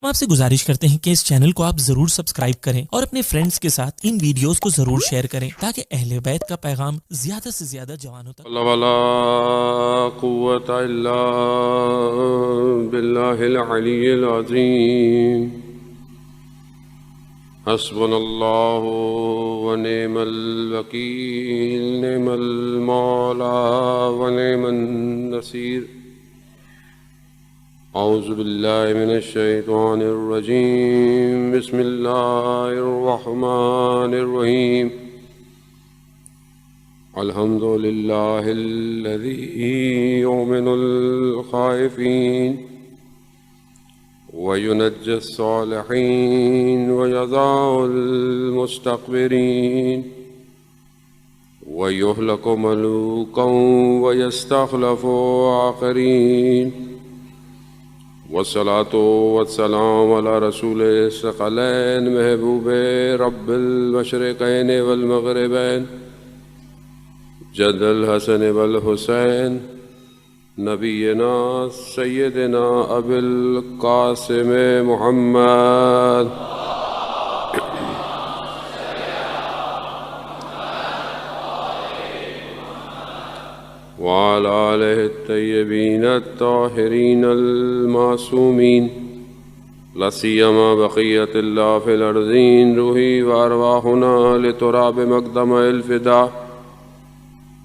ہم آپ سے گزارش کرتے ہیں کہ اس چینل کو آپ ضرور سبسکرائب کریں اور اپنے فرینڈز کے ساتھ ان ویڈیوز کو ضرور شیئر کریں تاکہ اہل بیت کا پیغام زیادہ سے زیادہ جوانوں تک ولا قوة إلا بالله العلي العظيم حسبنا الله ونعم الوكيل نعم المولى ونعم النصير أعوذ بالله من الشيطان الرجيم بسم الله الرحمن الرحيم الحمد لله الذي يؤمن الخائفين وينجي الصالحين ويضع المستكبرين ويهلك ملوكا ويستخلف آخرين والصلاة والسلام على رسول الثقلين محبوب رب المشرقين والمغربين جد الحسن والحسین نبینا سیدنا ابی القاسم محمد وعلى آلہ الطیبین الطاہرین المعصومین لا سیما بقیۃ اللہ فی الارضین روحی وارواحنا لتراب مقدم الفداء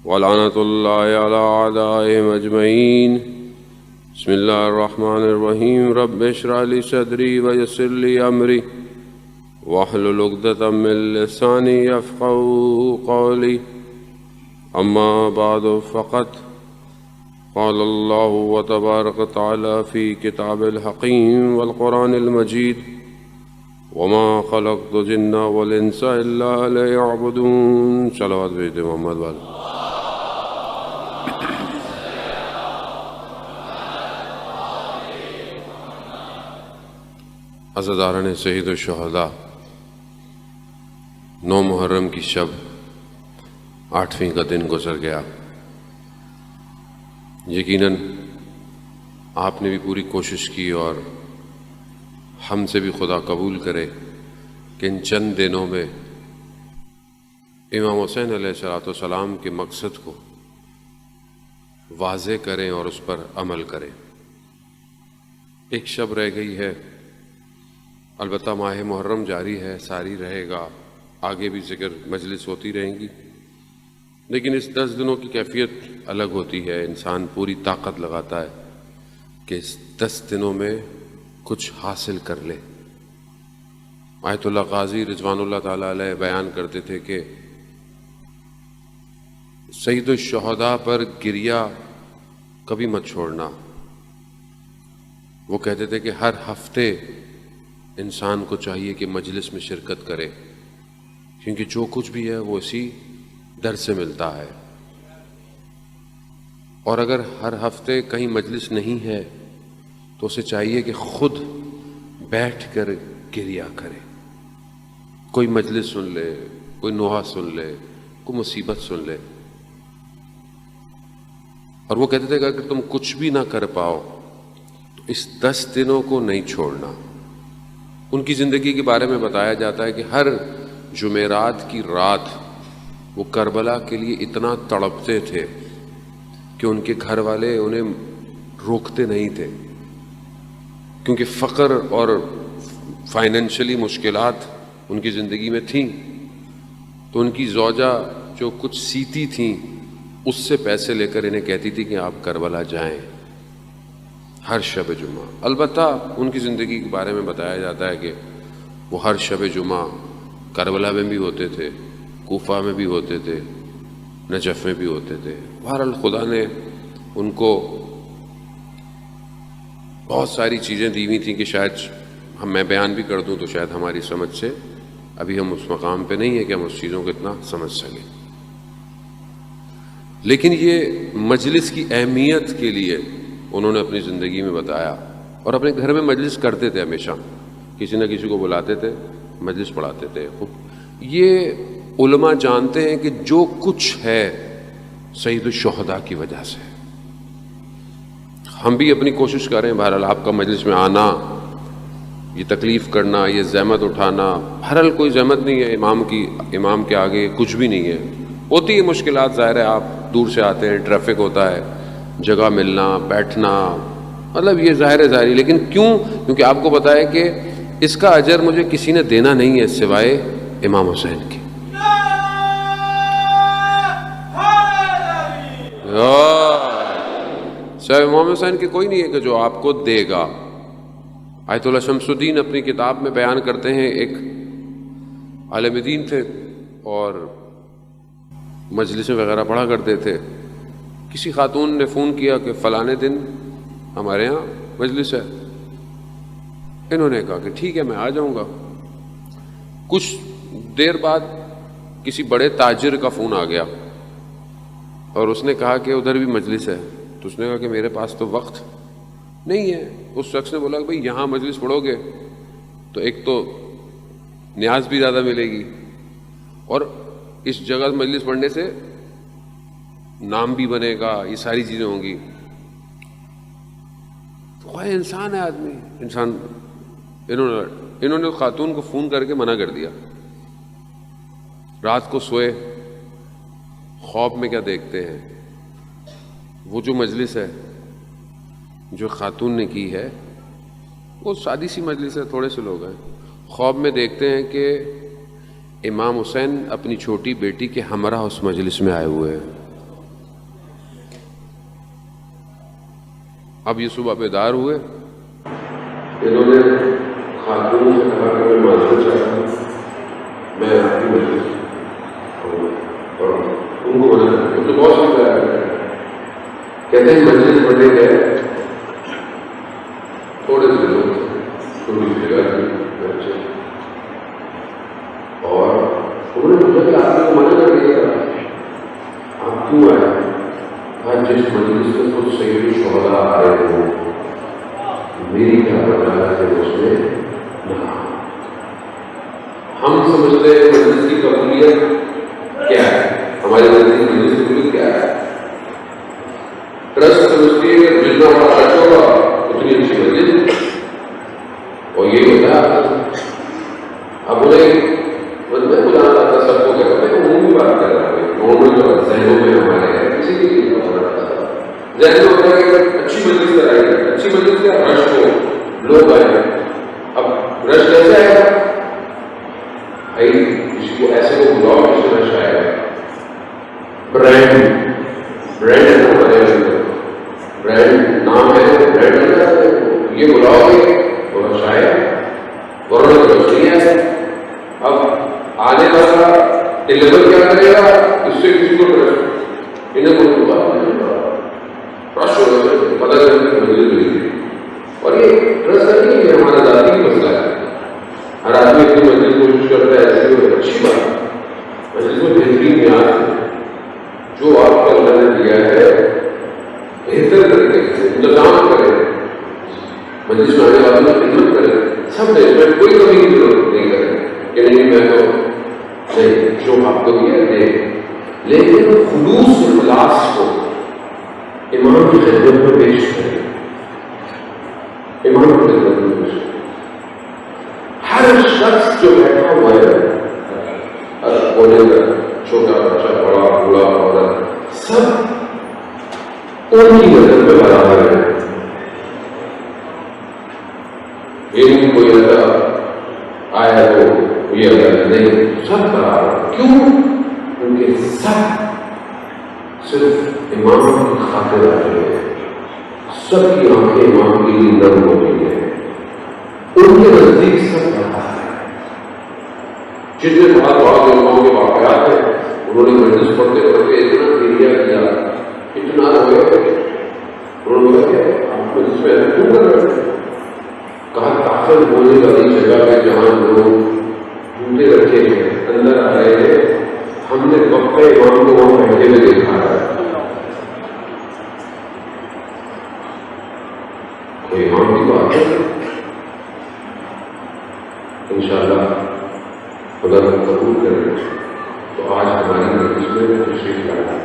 ولعنة الله على أعدائهم أجمعين بسم الله الرحمن الرحيم رب اشرح لي صدري ويسر لي أمري واحلل عقدة من لساني يفقهوا قولي أما بعد فقد قال الله تبارك وتعالى في كتاب الحكيم والقرآن المجيد وما خلقت الجن والإنس إلا ليعبدون صلوات بيت محمد والے عزاداران سید الشہداء 9 محرم کی شب 8ویں کا دن گزر گیا. یقیناً آپ نے بھی پوری کوشش کی اور ہم سے بھی خدا قبول کرے کہ ان چند دنوں میں امام حسین علیہ السلام کے مقصد کو واضح کریں اور اس پر عمل کریں. ایک شب رہ گئی ہے، البتہ ماہ محرم جاری ہے، ساری رہے گا، آگے بھی ذکر مجلس ہوتی رہیں گی، لیکن اس 10 دنوں کی کیفیت الگ ہوتی ہے. انسان پوری طاقت لگاتا ہے کہ اس 10 دنوں میں کچھ حاصل کر لے. آیت اللہ قاضی رضوان اللہ تعالیٰ علیہ بیان کرتے تھے کہ سید الشہداء پر گریہ کبھی مت چھوڑنا. وہ کہتے تھے کہ ہر ہفتے انسان کو چاہیے کہ مجلس میں شرکت کرے، کیونکہ جو کچھ بھی ہے وہ اسی در سے ملتا ہے. اور اگر ہر ہفتے کہیں مجلس نہیں ہے تو اسے چاہیے کہ خود بیٹھ کر گریہ کرے. کوئی مجلس سن لے، کوئی نوحہ سن لے، کوئی مصیبت سن لے. اور وہ کہتے تھے کہ اگر تم کچھ بھی نہ کر پاؤ تو اس 10 دنوں کو نہیں چھوڑنا. ان کی زندگی کے بارے میں بتایا جاتا ہے کہ ہر جمعرات کی رات وہ کربلا کے لیے اتنا تڑپتے تھے کہ ان کے گھر والے انہیں روکتے نہیں تھے، کیونکہ فقر اور فائنینشلی مشکلات ان کی زندگی میں تھیں. تو ان کی زوجہ جو کچھ سیتی تھیں اس سے پیسے لے کر انہیں کہتی تھی کہ آپ کربلا جائیں ہر شب جمعہ. البتہ ان کی زندگی کے بارے میں بتایا جاتا ہے کہ وہ ہر شب جمعہ کربلا میں بھی ہوتے تھے، کوفہ میں بھی ہوتے تھے، نجف میں بھی ہوتے تھے. بہرحال خدا نے ان کو بہت ساری چیزیں دی ہوئی تھیں کہ شاید میں بیان بھی کر دوں تو شاید ہماری سمجھ سے ابھی ہم اس مقام پہ نہیں ہیں کہ ہم اس چیزوں کو اتنا سمجھ سکیں. لیکن یہ مجلس کی اہمیت کے لیے انہوں نے اپنی زندگی میں بتایا، اور اپنے گھر میں مجلس کرتے تھے. ہمیشہ کسی نہ کسی کو بلاتے تھے، مجلس پڑھاتے تھے. یہ علماء جانتے ہیں کہ جو کچھ ہے سید الشہداء کی وجہ سے. ہم بھی اپنی کوشش کریں. بہرحال آپ کا مجلس میں آنا یہ تکلیف کرنا، یہ زحمت اٹھانا، بہرحال کوئی زحمت نہیں ہے امام کے آگے کچھ بھی نہیں ہے. ہوتی ہے مشکلات، ظاہر ہے آپ دور سے آتے ہیں، ٹریفک ہوتا ہے، جگہ ملنا، بیٹھنا، مطلب یہ ظاہر ہے ظاہری. لیکن کیوں؟ کیونکہ آپ کو پتا ہے کہ اس کا اجر مجھے کسی نے دینا نہیں ہے سوائے امام حسین کی. سوائے امام حسین کی کوئی نہیں ہے کہ جو آپ کو دے گا. آیت اللہ شمس الدین اپنی کتاب میں بیان کرتے ہیں، ایک عالم دین تھے اور مجلسیں وغیرہ پڑھا کرتے تھے. کسی خاتون نے فون کیا کہ فلانے دن ہمارے ہاں مجلس ہے. انہوں نے کہا کہ ٹھیک ہے میں آ جاؤں گا. کچھ دیر بعد کسی بڑے تاجر کا فون آ گیا اور اس نے کہا کہ ادھر بھی مجلس ہے. تو اس نے کہا کہ میرے پاس تو وقت نہیں ہے. اس شخص نے بولا کہ بھئی یہاں مجلس پڑھو گے تو ایک تو نیاز بھی زیادہ ملے گی اور اس جگہ مجلس پڑھنے سے نام بھی بنے گا، یہ ساری چیزیں ہوں گی. تو خواہ انسان ہے آدمی، انسان. انہوں نے خاتون کو فون کر کے منع کر دیا. رات کو سوئے، خواب میں کیا دیکھتے ہیں؟ وہ جو مجلس ہے جو خاتون نے کی ہے وہ سادی سی مجلس ہے، تھوڑے سے لوگ ہیں. خواب میں دیکھتے ہیں کہ امام حسین اپنی چھوٹی بیٹی کے ہمراہ اس مجلس میں آئے ہوئے ہیں. اب یہ صبح بیدار ہوئے، انہوں نے خاتون سے کہا کہ میں معذرت چاہتا ہوں، میں آپ کی مجلس اور ان کو منع کر دیا. بہت سمجھایا کہتے ہیں مجلس پڑھنے گئے، تھوڑے سے لوگ چھوٹی سی جگہ کی بچے، اور انہوں نے پوچھا کہ آپ نے منع کر دیا آپ کیوں آئے؟ جس مجلس میں خود سید شہداء آئے ہو میری کیا وجہ ہے اس میں نہ. ہم سمجھتے ہیں مجلس کی قبولیت کیا ہے، ہماری مجلس کی قبولیت کیا ہے؟ ٹرسٹ سمجھتی ہے کہ جتنا بڑا خرچ ہوگا اتنی اچھی مجلس، اور یہ ہوتا ہے. اب انہیں میں بلانا چاہتا سب کو کہتا میں عمومی بات کر رہا ہوں، جو ذہنوں میں ہمارے ہے کسی کی چیز ذہن میں ہوتا ہے کہ اچھی مجلس کرائے گی. اچھی مجلس کیا؟ رش ہو، لوگ آئے. اب رش کیسے آئے گا بھائی؟ اس کو ایسے کو بلاؤ جس سے رش آئے گا. برانڈ ہے نا ہمارے اندر، برانڈ نام ہے، برانڈ ہے، یہ بلاؤ گے تو رش آئے گا، ورنہ تو رش نہیں آئے. اب آنے والا ڈیلیور کیا کرے گا؟ اس سے کسی کو انہیں کوئی بات نہیں رش ہو گئے، پتہ چلے مجلس ملی تھی. اور یہ رس نہیں ہے، ہمارا ذاتی مسئلہ ہے. ہر آدمی اپنی مجلس کوشش کرتا ہے ایسی کوئی اچھی بات. مجلس میں بہترین نیاز ہے جو آپ کو اللہ نے دیا ہے بہتر طریقے سے انتظام کرے، مجلس میں آنے والوں کی خدمت کرے. سب نے اس میں کوئی کمی کی ضرورت نہیں کرے کہ نہیں میں تو نہیں جو آپ کو دیا دے، لیکن خلوص اخلاص کو امام کی خدمت میں پیش کرے. امام کی خدمت میں پیش کرے. ہر شخص جو بیٹھا ہوا ہے، کونے کا چھوٹا بچہ، بڑا بوڑھا عورت، سب ان کی مدد میں برابر ہے. ایک کوئی ایسا آیا تو یہ نہیں، سب برابر. کیوں؟ کیونکہ سب صرف امام کی خاطر آتے ہیں. سب کی آنکھیں امام کے لیے نرم ہوتی ہیں. ان کے نزدیک سب برابر ہے. جتنے بہت بہت علماء کے واقعات ہیں، انہوں نے مجلس پڑھتے پڑھتے اتنا ایریا کیا، اتنا رویا، انہوں نے کہا کہ آپ مجلس میں ایسا کیوں کر رہے ہیں؟ کہا داخل ہونے والی جگہ پہ جہاں لوگ جوتے رکھے ہیں اندر آ رہے ہیں، ہم نے وقت امام کو وہاں بیٹھے ہوئے دیکھا ہے. کوئی امام کی بات ہے انشاءاللہ خدا کو قبول کرے تو آج ہماری مجلس میں تشریف لائے.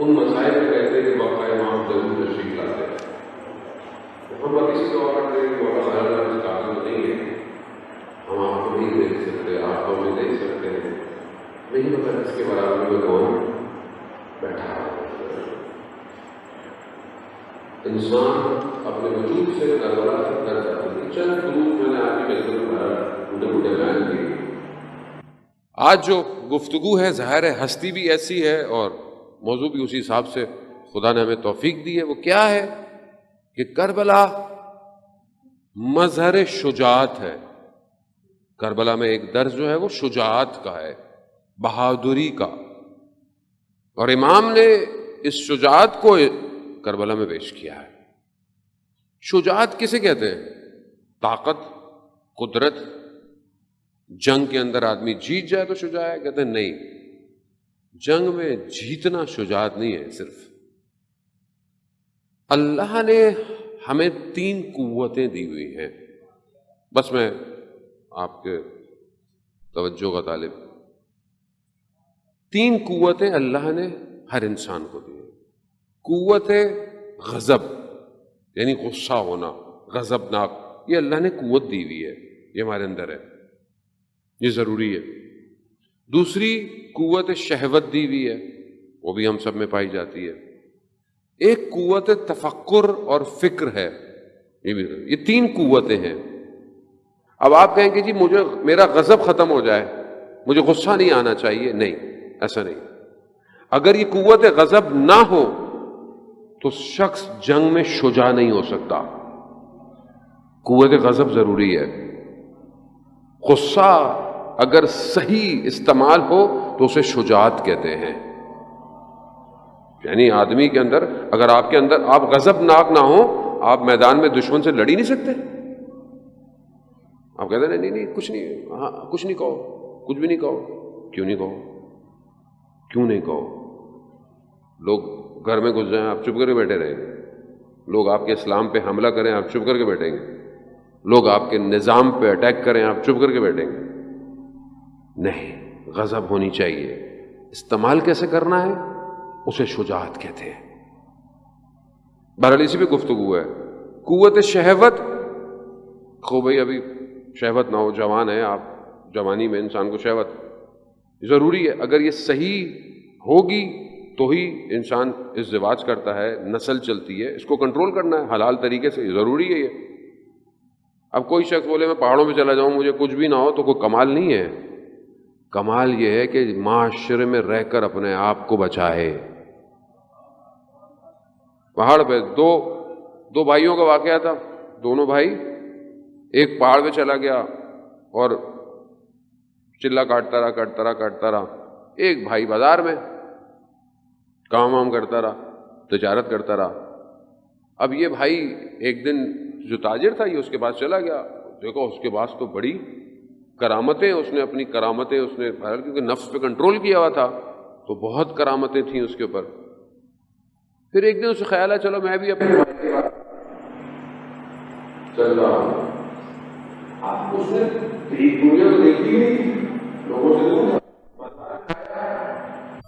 ان مسائل کو کہتے ہیں کہ باقا امام ضرور تشریف لاتے ہیں. ہم پر کسی کو کرتے ہیں کہ باقا ظاہر اس قابل نہیں ہے, ہم آپ کو نہیں دیکھ سکتے, آپ کو ہمیں دیکھ سکتے ہیں, نہیں پتا اس کے برابر میں کون بیٹھا ہے. انسان اپنے وجود سے کربلا سے کر جاتا ہے. چند دروس میں نے آپ کی ملتے بوڑھے بیان کی. آج جو گفتگو ہے ظاہر ہے ہستی بھی ایسی ہے اور موضوع بھی اسی حساب سے خدا نے ہمیں توفیق دی ہے. وہ کیا ہے کہ کربلا مظہر شجاعت ہے. کربلا میں ایک درس جو ہے وہ شجاعت کا ہے, بہادری کا, اور امام نے اس شجاعت کو کربلا میں پیش کیا ہے. شجاعت کسے کہتے ہیں؟ طاقت, قدرت. جنگ کے اندر آدمی جیت جائے تو شجاع ہے؟ کہتے ہیں نہیں, جنگ میں جیتنا شجاعت نہیں ہے. صرف اللہ نے ہمیں 3 قوتیں دی ہوئی ہیں. بس میں آپ کے توجہ کا طالب. 3 قوتیں اللہ نے ہر انسان کو دی ہیں. قوت غضب یعنی غصہ ہونا, غضبناک, یہ اللہ نے قوت دی ہوئی ہے, یہ ہمارے اندر ہے, یہ ضروری ہے. دوسری قوت شہوت دی ہوئی ہے, وہ بھی ہم سب میں پائی جاتی ہے. ایک قوت تفکر اور فکر ہے, یہ 3 قوتیں ہیں. اب آپ کہیں کہ جی مجھے میرا غضب ختم ہو جائے, مجھے غصہ نہیں آنا چاہیے. نہیں, ایسا نہیں. اگر یہ قوت غضب نہ ہو تو شخص جنگ میں شجاع نہیں ہو سکتا. قوت غضب ضروری ہے. غصہ اگر صحیح استعمال ہو تو اسے شجاعت کہتے ہیں. یعنی آدمی کے اندر, اگر آپ کے اندر آپ غضب ناک نہ ہو, آپ میدان میں دشمن سے لڑ ہی نہیں سکتے. آپ کہتے ہیں نہیں کچھ نہیں, ہاں کچھ نہیں کہو, کچھ بھی نہیں کہو. کیوں نہیں کہو؟ کیوں نہیں کہو؟ لوگ گھر میں گھس جائیں, آپ چپ کر کے بیٹھے رہیں. لوگ آپ کے اسلام پہ حملہ کریں, آپ چپ کر کے بیٹھیں گے. لوگ آپ کے نظام پہ اٹیک کریں, آپ چپ کر کے بیٹھیں گے. نہیں, غضب ہونی چاہیے. استعمال کیسے کرنا ہے اسے شجاعت کہتے ہیں. بہرحال اسی پہ گفتگو ہے. قوت شہوت, خو بھائی ابھی شہوت نہ ہو, جوان ہے آپ, جوانی میں انسان کو شہوت ضروری ہے. اگر یہ صحیح ہوگی تو ہی انسان ازدواج کرتا ہے, نسل چلتی ہے. اس کو کنٹرول کرنا ہے حلال طریقے سے, ضروری ہے یہ. اب کوئی شخص بولے میں پہاڑوں میں چلا جاؤں, مجھے کچھ بھی نہ ہو, تو کوئی کمال نہیں ہے. کمال یہ ہے کہ معاشرے میں رہ کر اپنے آپ کو بچائے. پہاڑ پہ دو بھائیوں کا واقعہ تھا. دونوں بھائی, ایک پہاڑ پہ چلا گیا اور چلا کاٹتا رہا. ایک بھائی بازار میں کام وام کرتا رہا, تجارت کرتا رہا. اب یہ بھائی ایک دن جو تاجر تھا یہ اس کے پاس چلا گیا. دیکھو اس کے پاس تو بڑی کرامتیں, اس نے اپنی کرامتیں اس نے, کیونکہ نفس پہ کنٹرول کیا ہوا تھا تو بہت کرامتیں تھیں اس کے اوپر. پھر ایک دن اسے خیال ہے چلو میں بھی اپنے بھائی کے پاس چل رہا ہوں. آپ اس نے دنیا کو دیکھی نہیں, لوگوں سے دور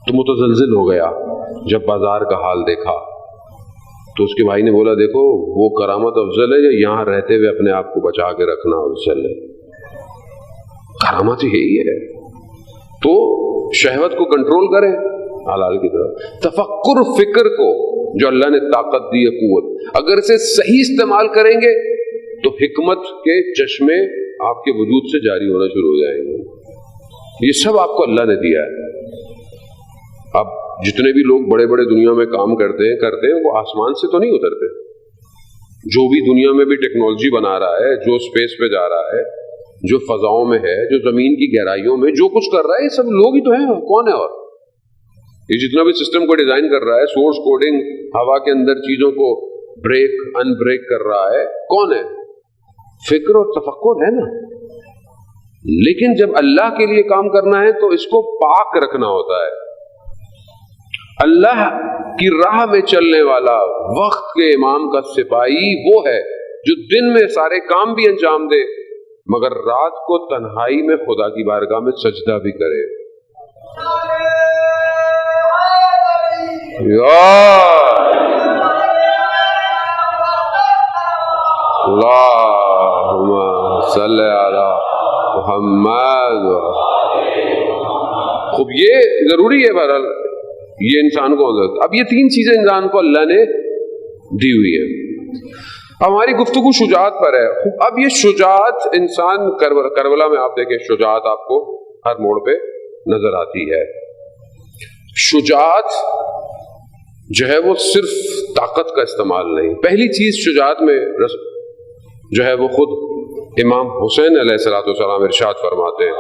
تو متزلزل ہو گیا جب بازار کا حال دیکھا. تو اس کے بھائی نے بولا دیکھو وہ کرامت افضل ہے یا یہاں رہتے ہوئے اپنے آپ کو بچا کے رکھنا افضل ہے؟ کرامت یہی ہے. تو شہوت کو کنٹرول کریں حلال کی طرف. تفکر, فکر کو جو اللہ نے طاقت دی ہے, قوت, اگر اسے صحیح استعمال کریں گے تو حکمت کے چشمے آپ کے وجود سے جاری ہونا شروع ہو جائیں گے. یہ سب آپ کو اللہ نے دیا ہے. اب جتنے بھی لوگ بڑے بڑے دنیا میں کام کرتے ہیں وہ آسمان سے تو نہیں اترتے. جو بھی دنیا میں بھی ٹیکنالوجی بنا رہا ہے, جو اسپیس پہ جا رہا ہے, جو فضاؤں میں ہے, جو زمین کی گہرائیوں میں جو کچھ کر رہا ہے, یہ سب لوگ ہی تو ہیں. کون ہے؟ اور یہ جتنا بھی سسٹم کو ڈیزائن کر رہا ہے, سورس کوڈنگ, ہوا کے اندر چیزوں کو بریک ان بریک کر رہا ہے, کون ہے؟ فکر اور تفکر ہے نا. لیکن جب اللہ کے لیے کام کرنا ہے تو اس کو پاک رکھنا ہوتا ہے. اللہ کی راہ میں چلنے والا, وقت کے امام کا سپاہی وہ ہے جو دن میں سارے کام بھی انجام دے مگر رات کو تنہائی میں خدا کی بارگاہ میں سجدہ بھی کرے. اللہم صلی علی محمد. خوب یہ ضروری ہے بہرحال یہ انسان کو حضرت. اب یہ تین چیزیں انسان کو اللہ نے دی ہوئی ہے. ہماری گفتگو شجاعت پر ہے. اب یہ شجاعت انسان کربلا میں آپ دیکھیں شجاعت آپ کو ہر موڑ پہ نظر آتی ہے. شجاعت جو ہے وہ صرف طاقت کا استعمال نہیں. پہلی چیز شجاعت میں جو ہے وہ خود امام حسین علیہ الصلوۃ والسلام ارشاد فرماتے ہیں.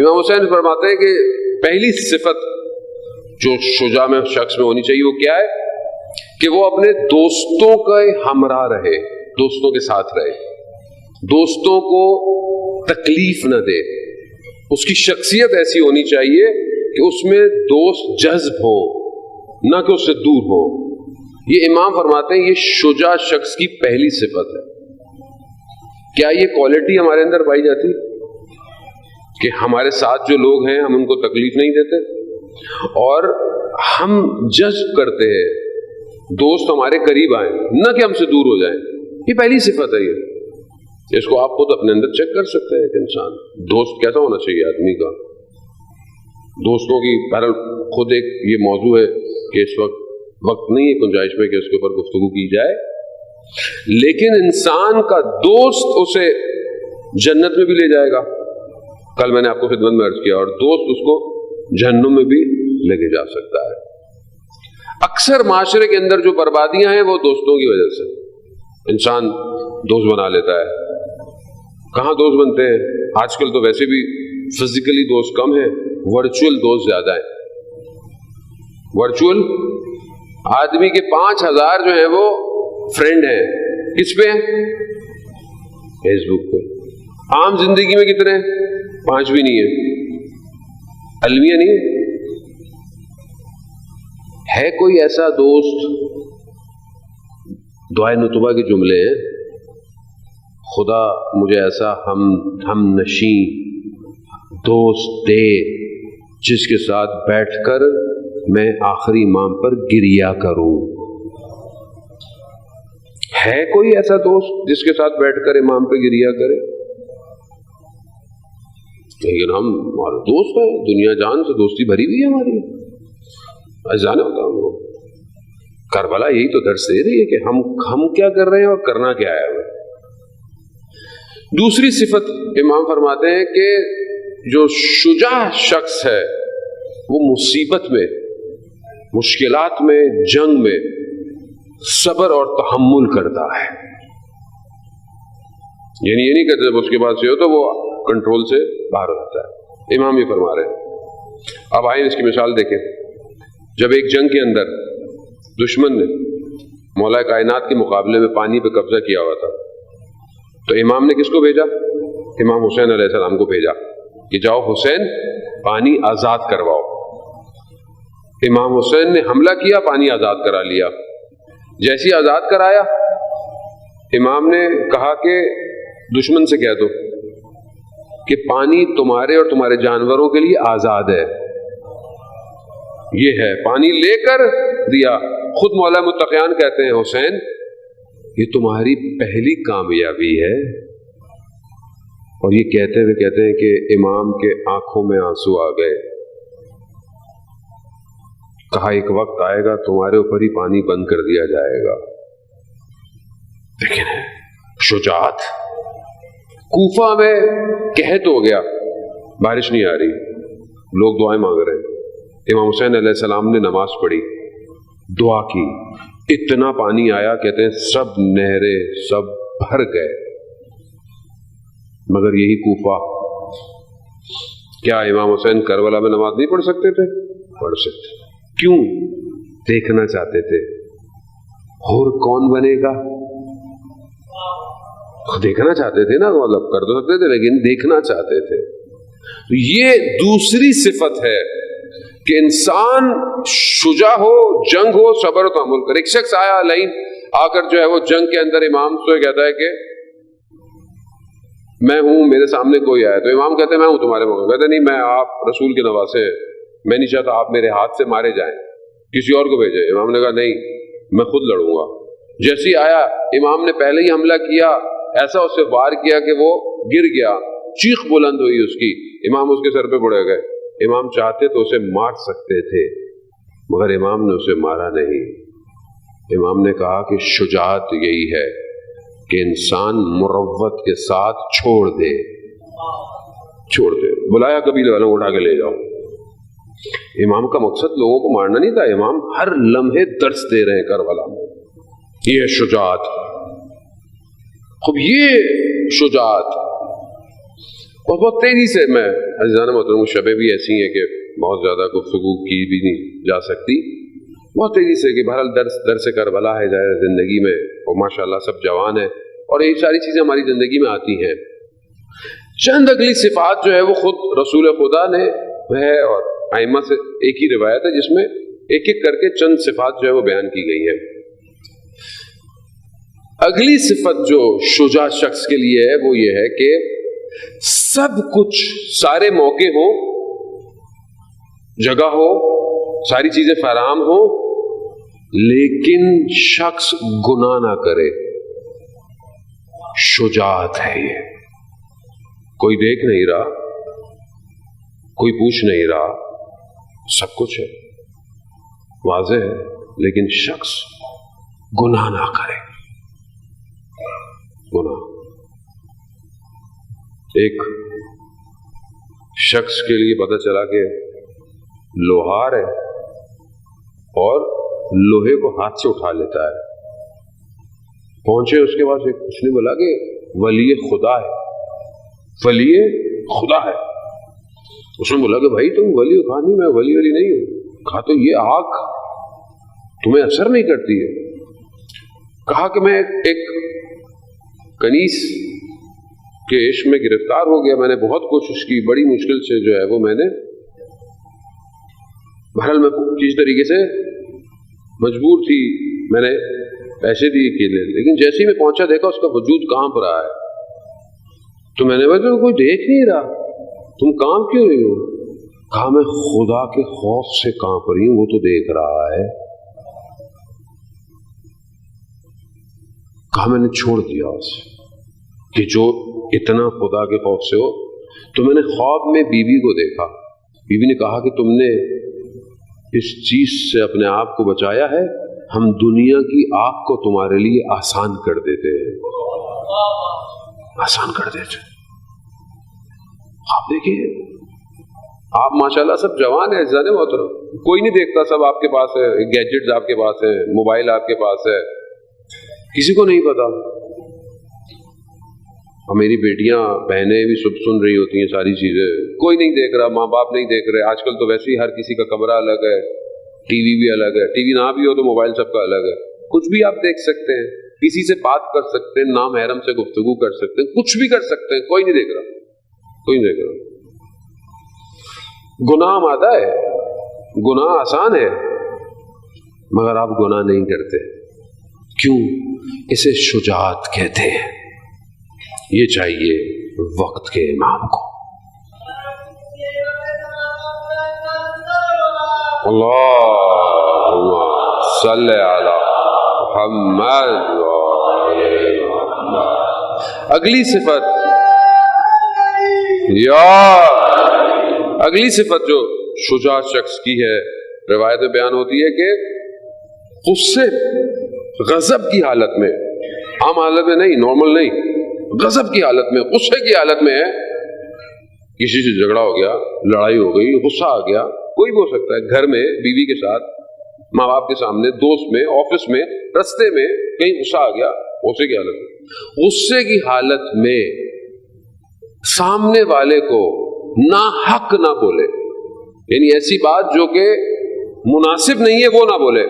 امام حسین فرماتے ہیں کہ پہلی صفت جو شجاع میں شخص میں ہونی چاہیے وہ کیا ہے کہ وہ اپنے دوستوں کے ہمراہ رہے, دوستوں کے ساتھ رہے, دوستوں کو تکلیف نہ دے. اس کی شخصیت ایسی ہونی چاہیے کہ اس میں دوست جذب ہو نہ کہ اس سے دور ہو. یہ امام فرماتے ہیں یہ شجاع شخص کی پہلی صفت ہے. کیا یہ کوالٹی ہمارے اندر پائی جاتی کہ ہمارے ساتھ جو لوگ ہیں ہم ان کو تکلیف نہیں دیتے اور ہم جذب کرتے ہیں دوست ہمارے قریب آئیں نہ کہ ہم سے دور ہو جائیں. یہ پہلی صفت ہے. یہ اس کو آپ خود اپنے اندر چیک کر سکتے ہیں کہ انسان دوست کیسا ہونا چاہیے آدمی کا. دوستوں کی بہرحال خود ایک یہ موضوع ہے کہ اس وقت نہیں ہے گنجائش میں کہ اس کے اوپر گفتگو کی جائے, لیکن انسان کا دوست اسے جنت میں بھی لے جائے گا. کل میں نے آپ کو خدمت میں عرض کیا, اور دوست اس کو جہنم میں بھی لے کے جا سکتا ہے. اکثر معاشرے کے اندر جو بربادیاں ہیں وہ دوستوں کی وجہ سے. انسان دوست بنا لیتا ہے. کہاں دوست بنتے ہیں آج کل تو ویسے بھی فزیکلی دوست کم ہیں, ورچوئل دوست زیادہ ہیں. ورچوئل آدمی کے 5000 جو ہیں وہ فرینڈ ہیں. کس پہ ہیں؟ فیس بک پہ. عام زندگی میں کتنے ہیں؟ 5 بھی نہیں ہے. المیہ نہیں ہے. کوئی ایسا دوست؟ دعائے نطبہ کے جملے ہیں, خدا مجھے ایسا ہم نشیں دوست دے جس کے ساتھ بیٹھ کر میں آخری امام پر گریا کروں. ہے کوئی ایسا دوست جس کے ساتھ بیٹھ کر امام پہ گریا کرے؟ لیکن ہم ہمارے دوست ہیں, دنیا جان سے دوستی بھری ہوئی ہے ہماری. جانے ہوتا ہم لوگ کربلا یہی تو درس دے رہی ہے کہ ہم کیا کر رہے ہیں اور کرنا کیا ہے ہمیں. دوسری صفت امام فرماتے ہیں کہ جو شجاع شخص ہے وہ مصیبت میں, مشکلات میں, جنگ میں صبر اور تحمل کرتا ہے. یعنی یہ نہیں کہتے جب اس کے بعد سے ہو تو وہ کنٹرول سے باہر ہو جاتا ہے. امام یہ فرما رہے ہیں. اب آئیں اس کی مثال دیکھیں. جب ایک جنگ کے اندر دشمن نے مولا کائنات کے مقابلے میں پانی پہ قبضہ کیا ہوا تھا تو امام نے کس کو بھیجا؟ امام حسین علیہ السلام کو بھیجا کہ جاؤ حسین پانی آزاد کرواؤ. امام حسین نے حملہ کیا, پانی آزاد کرا لیا. جیسی آزاد کرایا امام نے کہا کہ دشمن سے کہہ دو کہ پانی تمہارے اور تمہارے جانوروں کے لیے آزاد ہے. یہ ہے پانی لے کر دیا. خود مولا متقیان کہتے ہیں حسین یہ تمہاری پہلی کامیابی ہے. اور یہ کہتے ہوئے کہتے ہیں کہ امام کے آنکھوں میں آنسو آ گئے. کہا ایک وقت آئے گا تمہارے اوپر ہی پانی بند کر دیا جائے گا. لیکن شجاعت. کوفہ میں قحط ہو گیا, بارش نہیں آ رہی, لوگ دعائیں مانگ رہے ہیں. امام حسین علیہ السلام نے نماز پڑھی, دعا کی, اتنا پانی آیا کہتے ہیں سب نہریں سب بھر گئے. مگر یہی کوفہ, کیا امام حسین کربلا میں نماز نہیں پڑھ سکتے تھے؟ پڑھ سکتے. کیوں؟ دیکھنا چاہتے تھے اور کون بنے گا. دیکھنا چاہتے تھے نا, مطلب کر تو سکتے تھے لیکن دیکھنا چاہتے تھے. یہ دوسری صفت ہے کہ انسان شجاع ہو, جنگ ہو, صبر و تحمل کر. ایک شخص آیا لائن آ کر جو ہے وہ جنگ کے اندر امام سے کہتا ہے کہ میں ہوں، میرے سامنے کوئی آئے تو امام کہتے ہیں میں ہوں تمہارے مقام، کہتے نہیں میں آپ رسول کے نواسے ہیں، میں نہیں چاہتا آپ میرے ہاتھ سے مارے جائیں، کسی اور کو بھیجے۔ امام نے کہا نہیں میں خود لڑوں گا۔ جیسے ہی آیا امام نے پہلے ہی حملہ کیا، ایسا اس سے وار کیا کہ وہ گر گیا، چیخ بلند ہوئی اس کی، امام اس کے سر پہ پڑے گئے۔ امام چاہتے تو اسے مار سکتے تھے مگر امام نے اسے مارا نہیں۔ امام نے کہا کہ شجاعت یہی ہے کہ انسان مروت کے ساتھ چھوڑ دے، بلایا قبیلے والوں کو اٹھا کے لے جاؤ۔ امام کا مقصد لوگوں کو مارنا نہیں تھا، امام ہر لمحے درس دے رہے ہیں کربلا میں، یہ ہے شجاعت۔ خوب یہ شجاعت، اور بہت تیزی سے، میں عزیزان محترم شبیں بھی ایسی ہیں کہ بہت زیادہ گفتگو کی بھی نہیں جا سکتی، بہت تیزی سے کہ بہرحال درس کربلا ہے جائے زندگی میں، اور ماشاءاللہ سب جوان ہیں اور یہ ساری چیزیں ہماری زندگی میں آتی ہیں۔ چند اگلی صفات جو ہے وہ خود رسول خدا نے ہے، اور ائمہ سے ایک ہی روایت ہے جس میں ایک ایک کر کے چند صفات جو ہے وہ بیان کی گئی ہے۔ اگلی صفت جو شجاع شخص کے لیے ہے وہ یہ ہے کہ سب کچھ، سارے موقع ہو، جگہ ہو، ساری چیزیں فراہم ہو، لیکن شخص گناہ نہ کرے۔ شجاعت ہے یہ، کوئی دیکھ نہیں رہا، کوئی پوچھ نہیں رہا، سب کچھ ہے، واضح ہے، لیکن شخص گناہ نہ کرے۔ گناہ، ایک شخص کے لیے پتہ چلا کہ لوہار ہے اور لوہے کو ہاتھ سے اٹھا لیتا ہے، پہنچے اس کے پاس، اس نے بولا کہ ولی خدا ہے، ولی خدا ہے۔ اس نے بولا کہ بھائی تم ولی ہو؟ کہا نہیں میں ولی نہیں ہوں۔ کہا تو یہ آگ تمہیں اثر نہیں کرتی ہے؟ کہا کہ میں ایک کنیز کے عشق میں گرفتار ہو گیا، میں نے بہت کوشش کی، بڑی مشکل سے جو ہے وہ میں نے، بہرحال میں کسی طریقے سے مجبور تھی، میں نے پیسے دیے کیلے، لیکن جیسے ہی میں پہنچا دیکھا اس کا وجود کانپ رہا ہے، تو میں نے بولا کوئی دیکھ نہیں رہا، تم کانپ کیوں رہی ہو؟ کہا میں خدا کے خوف سے کانپ رہی ہوں، وہ تو دیکھ رہا ہے۔ کہا میں نے چھوڑ دیا اسے کہ جو اتنا خدا کے خوف سے ہو۔ تو میں نے خواب میں بیوی کو دیکھا، بیوی نے کہا کہ تم نے اس چیز سے اپنے آپ کو بچایا ہے، ہم دنیا کی آگ کو تمہارے لیے آسان کر دیتے ہیں، آسان کر دیتے۔ آپ دیکھیے، آپ ماشاءاللہ سب جوان ہیں عزیزان محترم، کوئی نہیں دیکھتا، سب آپ کے پاس ہے، گیجٹس آپ کے پاس ہے، موبائل آپ کے پاس ہے، کسی کو نہیں پتا۔ اور میری بیٹیاں بہنیں بھی سب سن رہی ہوتی ہیں ساری چیزیں، کوئی نہیں دیکھ رہا، ماں باپ نہیں دیکھ رہے۔ آج کل تو ویسے ہی ہر کسی کا کمرہ الگ ہے، ٹی وی بھی الگ ہے، ٹی وی نہ بھی ہو تو موبائل سب کا الگ ہے، کچھ بھی آپ دیکھ سکتے ہیں، کسی سے بات کر سکتے ہیں، نامحرم سے گفتگو کر سکتے ہیں، کچھ بھی کر سکتے ہیں، کوئی نہیں دیکھ رہا، کوئی نہیں دیکھ رہا۔ گناہ مادہ ہے، گناہ آسان ہے، مگر آپ گناہ نہیں کرتے، کیوں؟ اسے شجاعت کہتے ہیں۔ یہ چاہیے وقت کے امام کو۔ اللہم صلی علی محمد۔ اگلی صفت اگلی صفت جو شجاع شخص کی ہے، روایت میں بیان ہوتی ہے کہ غصے، غضب کی حالت میں، عام حالت میں نہیں، نارمل نہیں، غضب کی حالت میں، غصے کی حالت میں ہے، کسی سے جھگڑا ہو گیا، لڑائی ہو گئی، غصہ آ گیا، کوئی بھی ہو سکتا ہے، گھر میں بیوی کے ساتھ، ماں باپ کے سامنے، دوست میں، آفس میں، رستے میں کہیں غصہ آ گیا، غصے کی حالت میں، غصے کی حالت میں سامنے والے کو ناحق نہ بولے، یعنی ایسی بات جو کہ مناسب نہیں ہے وہ نہ بولے۔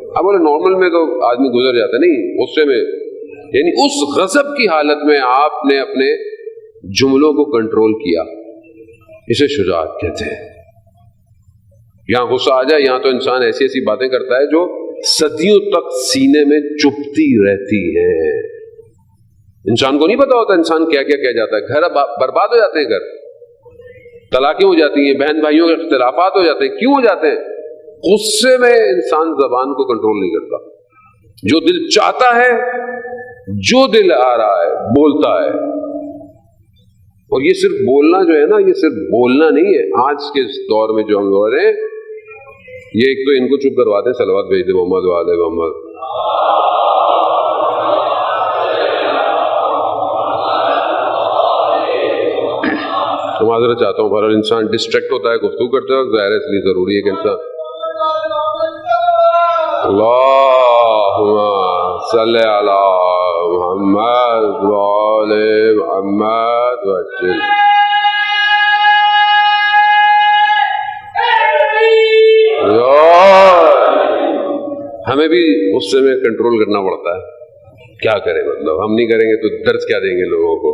اب بولے نارمل میں تو آدمی گزر جاتا، نہیں، غصے میں، یعنی اس غضب کی حالت میں آپ نے اپنے جملوں کو کنٹرول کیا، اسے شجاعت کہتے ہیں۔ یہاں غصہ آ جائے، یہاں تو انسان ایسی ایسی باتیں کرتا ہے جو صدیوں تک سینے میں چپتی رہتی ہیں، انسان کو نہیں پتا ہوتا انسان کیا کیا کہہ جاتا ہے. گھر برباد ہو جاتے ہیں, گھر طلاقیں ہو جاتی ہیں, بہن بھائیوں کے اختلافات ہو جاتے ہیں. کیوں ہو جاتے ہیں؟ غصے میں انسان زبان کو کنٹرول نہیں کرتا. جو دل چاہتا ہے, جو دل آ رہا ہے بولتا ہے. اور یہ صرف بولنا جو ہے نا, یہ صرف بولنا نہیں ہے. آج کے اس دور میں جو ہم ہو رہے ہیں, یہ ایک تو ان کو چپ کروا دیں, صلوات بھیج دیں محمد والے محمد. تو معذرت چاہتا ہوں, پر انسان ڈسٹریکٹ ہوتا ہے گفتگو کرتے وقت, ظاہر ہے اس لیے ضروری ہے کہ انسان اللہم صلی علی محمد وآل محمد وسلم. ہمیں بھی غصے میں کنٹرول کرنا پڑتا ہے. کیا کریں, مطلب ہم نہیں کریں گے تو درس کیا دیں گے لوگوں کو.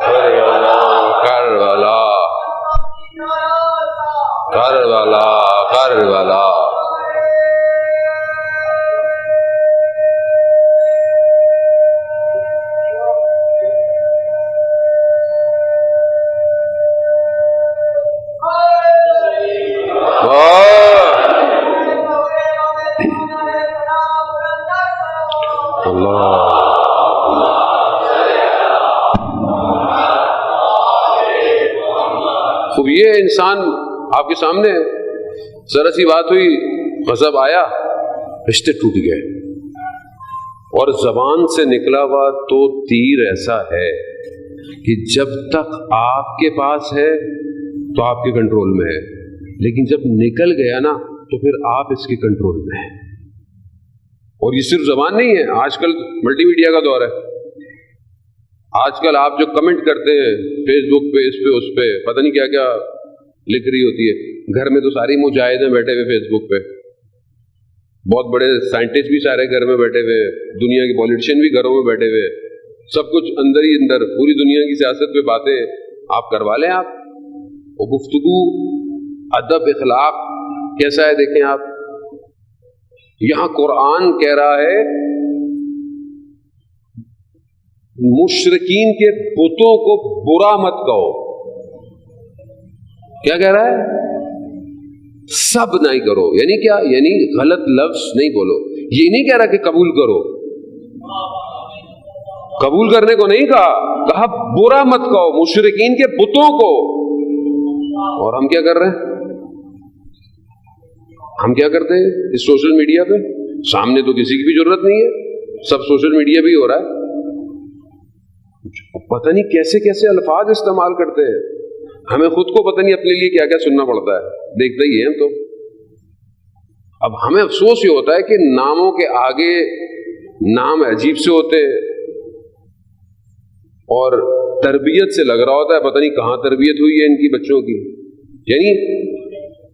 کربلا کربلا کربلا. خوب یہ انسان آپ کے سامنے ذرا سی بات ہوئی, غضب آیا, رشتے ٹوٹ گئے. اور زبان سے نکلا ہوا تو تیر ایسا ہے کہ جب تک آپ کے پاس ہے تو آپ کے کنٹرول میں ہے, لیکن جب نکل گیا نا تو پھر آپ اس کے کنٹرول میں ہیں. اور یہ صرف زبان نہیں ہے, آج کل ملٹی میڈیا کا دور ہے. آج کل آپ جو کمنٹ کرتے ہیں فیس بک پہ, اس پہ اس پہ, پتہ نہیں کیا کیا لکھ رہی ہوتی ہے. گھر میں تو ساری مجاہدیں بیٹھے ہوئے فیس بک پہ, بہت بڑے سائنٹسٹ بھی سارے گھر میں بیٹھے ہوئے, دنیا کے پولیٹیشین بھی گھروں میں بیٹھے ہوئے, سب کچھ اندر ہی اندر, پوری دنیا کی سیاست پہ باتیں آپ کروا لیں. آپ وہ گفتگو, ادب, اخلاق کیسا ہے دیکھیں آپ. یہاں قرآن کہہ رہا ہے مشرکین کے بتوں کو برا مت کہو. کیا کہہ رہا ہے؟ سب نہیں کرو. یعنی کیا؟ یعنی غلط لفظ نہیں بولو. یہ نہیں کہہ رہا کہ قبول کرو, قبول کرنے کو نہیں کہا برا مت کہو مشرکین کے بتوں کو. اور ہم کیا کر رہے ہیں؟ ہم کیا کرتے ہیں اس سوشل میڈیا پہ؟ سامنے تو کسی کی بھی ضرورت نہیں ہے, سب سوشل میڈیا پہ ہی ہو رہا ہے. پتہ نہیں کیسے کیسے الفاظ استعمال کرتے ہیں. ہمیں خود کو پتہ نہیں اپنے لیے کیا کیا سننا پڑتا ہے, دیکھتے ہی ہیں ہم تو. اب ہمیں افسوس یہ ہوتا ہے کہ ناموں کے آگے نام عجیب سے ہوتے ہیں, اور تربیت سے لگ رہا ہوتا ہے پتہ نہیں کہاں تربیت ہوئی ہے ان کی بچوں کی. یعنی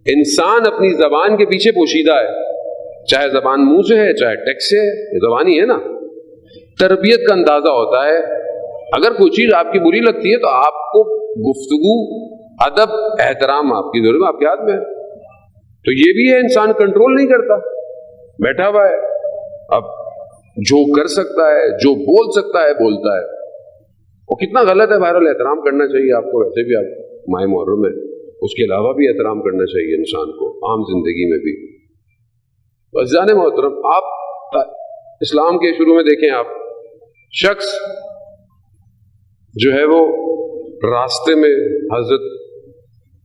انسان اپنی زبان کے پیچھے پوشیدہ ہے, چاہے زبان منہ سے ہے چاہے ٹیکسٹ سے ہے, یہ زبان ہی ہے نا. تربیت کا اندازہ ہوتا ہے. اگر کوئی چیز آپ کی بری لگتی ہے تو آپ کو گفتگو, ادب, احترام آپ کی ضرورت آپ کے ہاتھ میں ہے. تو یہ بھی ہے انسان کنٹرول نہیں کرتا, بیٹھا ہوا ہے. اب جو کر سکتا ہے, جو بول سکتا ہے بولتا ہے. وہ کتنا غلط ہے. بہرحال احترام کرنا چاہیے آپ کو, ویسے بھی آپ ماہ محرم ہے, اس کے علاوہ بھی احترام کرنا چاہیے انسان کو عام زندگی میں بھی. عزیزان محترم, آپ اسلام کے شروع میں دیکھیں, آپ شخص جو ہے وہ راستے میں حضرت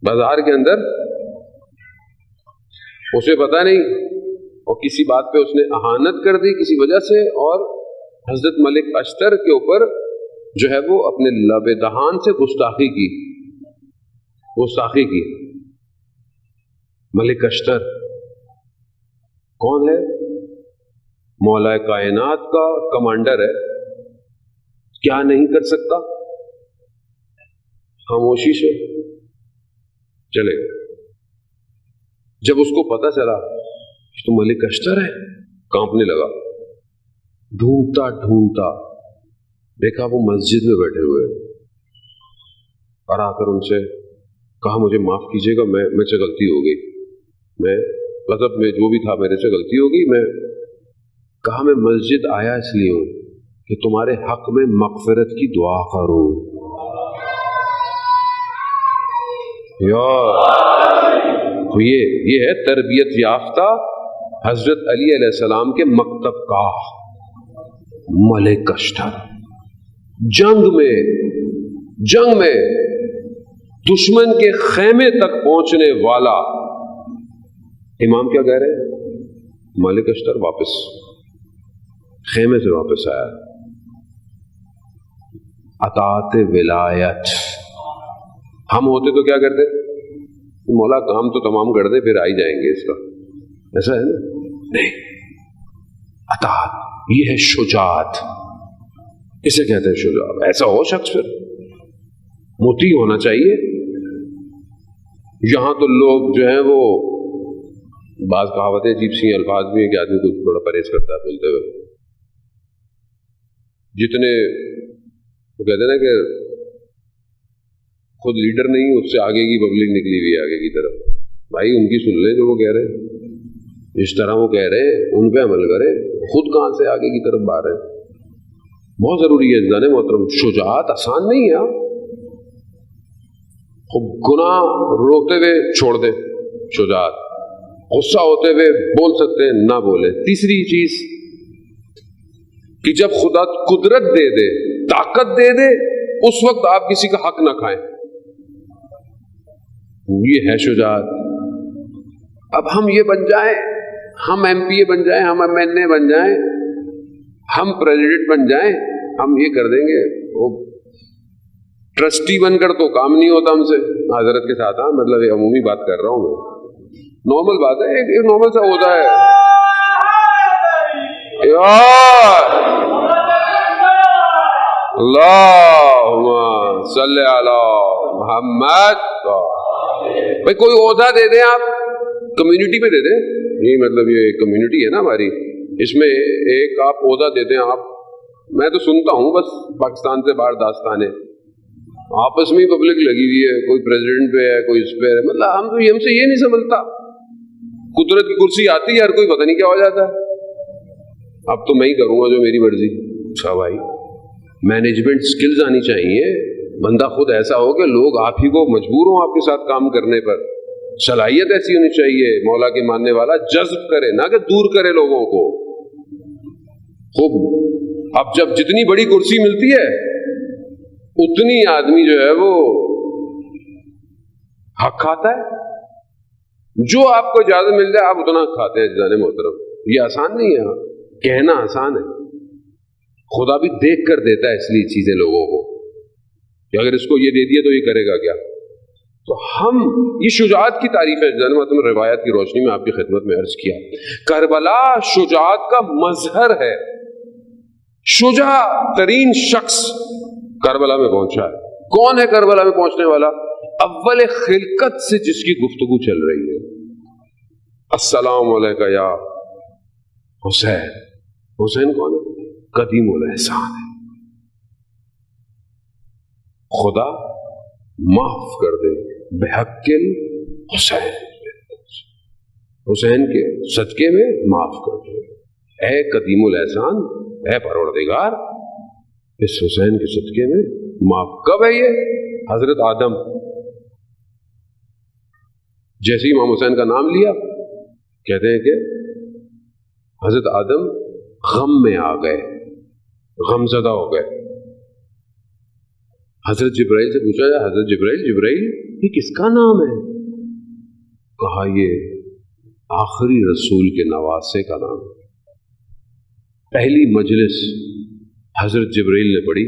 بازار کے اندر, اسے پتہ نہیں, اور کسی بات پہ اس نے اہانت کر دی کسی وجہ سے, اور حضرت ملک اشتر کے اوپر جو ہے وہ اپنے لب دہان سے گستاخی کی. ملک اشتر کون ہے؟ مولا کائنات کا کمانڈر ہے. کیا نہیں کر سکتا؟ خاموشی سے چلے گئے. جب اس کو پتا چلا تو ملک اشتر ہے, کانپنے لگا. ڈھونڈتا ڈھونڈتا دیکھا وہ مسجد میں بیٹھے ہوئے, اور آ کر ان سے کہا مجھے معاف کیجیے گا, میں سے غلطی ہو گئی, میں غضب میں جو بھی تھا میرے سے غلطی ہوگی, میں کہا میں مسجد آیا اس لیے ہوں کہ تمہارے حق میں مغفرت کی دعا کروں. یہ ہے تربیت یافتہ حضرت علی علیہ السلام کے مکتب کا ملک اشتر. جنگ میں دشمن کے خیمے تک پہنچنے والا امام کیا کہہ رہے ہیں؟ ملک اشتر واپس خیمے سے واپس آیا. اطاعت ولایت. ہم ہوتے تو کیا کرتے؟ مولا کام تو تمام کر دے پھر آ ہی جائیں گے اس کا. ایسا ہے نا؟ نہیں. اطاعت یہ ہے شجاعت. اسے کہتے ہیں شجاعت. ایسا ہو شخص پھر مطیع ہونا چاہیے. یہاں تو لوگ جو ہیں وہ بعض کہاوتیں عجیب سی الفاظ بھی ہیں کہ آدمی کو تھوڑا پرہیز کرتا ہے بولتے ہوئے. جتنے وہ کہتے ہیں نا کہ خود لیڈر نہیں اس سے آگے کی پبلک نکلی ہوئی ہے آگے کی طرف. بھائی ان کی سن لیں جو وہ کہہ رہے ہیں. جس طرح وہ کہہ رہے ہیں ان پہ عمل کریں. خود کہاں سے آگے کی طرف باہر ہے. بہت ضروری ہے عزیزان محترم. شجاعت آسان نہیں ہے. خب گناہ روتے ہوئے چھوڑ دے شجاعت. غصہ ہوتے ہوئے بول سکتے ہیں نہ بولے. تیسری چیز کہ جب خدا قدرت دے دے طاقت دے دے اس وقت آپ کسی کا حق نہ کھائیں. یہ ہے شجاعت. اب ہم یہ بن جائیں, ہم ایم پی اے بن جائیں, ہم ایم این اے بن جائیں, ہم پریزیڈنٹ بن جائیں, ہم یہ کر دیں گے. وہ ٹرسٹی بن کر تو کام نہیں ہوتا ہم سے حضرت کے ساتھ. ہاں مطلب یہ عمومی بات کر رہا ہوں میں. نارمل بات ہے, ایک نارمل سا ہوتا ہے یار. اللہم صلی علی محمد. بھائی کوئی عہدہ دے دیں آپ کمیونٹی میں دے دیں. یہ مطلب یہ کمیونٹی ہے نا ہماری, اس میں ایک آپ عہدہ دے دیں. آپ میں تو سنتا ہوں بس پاکستان سے باہر داستانیں آپس میں ہی پبلک لگی ہوئی ہے. کوئی پریزیڈنٹ پہ ہے, کوئی اس پہ ہے. مطلب ہم سے یہ نہیں سمجھتا. قدرت کی کرسی آتی ہے ہر کوئی پتہ نہیں کیا ہو جاتا ہے. اب تو میں ہی کروں گا جو میری مرضی. اچھا بھائی مینجمنٹ سکلز آنی چاہیے. بندہ خود ایسا ہو کہ لوگ آپ ہی کو مجبور ہوں آپ کے ساتھ کام کرنے پر. صلاحیت ایسی ہونی چاہیے مولا کے ماننے والا جذب کرے نہ کہ دور کرے لوگوں کو. خوب اب جب جتنی بڑی کرسی ملتی ہے اتنی آدمی جو ہے وہ حق کھاتا ہے. جو آپ کو اجازت مل جائے آپ اتنا کھاتے ہیں جانے محترم. یہ آسان نہیں ہے, کہنا آسان ہے. خدا بھی دیکھ کر دیتا ہے اس لیے چیزیں لوگوں کو کہ اگر اس کو یہ دے دیا تو یہ کرے گا کیا. تو ہم یہ شجاعت کی تعریف ہے جانے محترم. روایت کی روشنی میں آپ کی خدمت میں عرض کیا کربلا شجاعت کا مظہر ہے. شجاع ترین شخص کربلا میں پہنچا ہے. کون ہے کربلا میں پہنچنے والا؟ اول خلقت سے جس کی گفتگو چل رہی ہے. السلام علیکہ یا حسین. حسین کون ہے؟ قدیم الاحسان ہے. خدا معاف کر دے بحق حسین. حسین کے صدقے میں معاف کر دے. اے قدیم الاحسان, اے پروردگار اس حسین کے صدقے میں معاف. کب ہے یہ؟ حضرت آدم جیسے امام حسین کا نام لیا کہتے ہیں کہ حضرت آدم غم میں آ گئے, غم زدہ ہو گئے. حضرت جبرائیل سے پوچھا جائے حضرت جبرائیل یہ کس کا نام ہے؟ کہا یہ آخری رسول کے نواسے کا نام ہے. پہلی مجلس حضرت جبرائیل نے پڑھی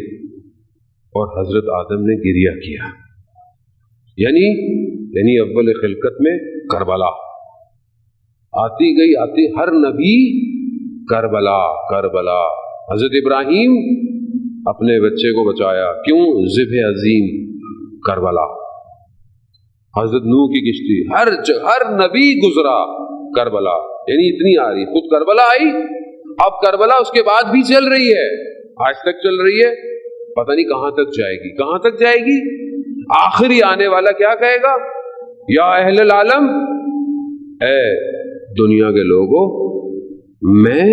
اور حضرت آدم نے گریہ کیا. یعنی اول خلقت میں کربلا آتی گئی ہر نبی کربلا کربلا. حضرت ابراہیم اپنے بچے کو بچایا, کیوں؟ ذبح عظیم کربلا. حضرت نوح کی کشتی, ہر نبی گزرا کربلا. یعنی اتنی آ رہی, خود کربلا آئی, اب کربلا اس کے بعد بھی چل رہی ہے, آج تک چل رہی ہے, پتہ نہیں کہاں تک جائے گی, کہاں تک جائے گی. آخری آنے والا کیا کہے گا؟ یا اہل العالم, اے دنیا کے لوگوں, میں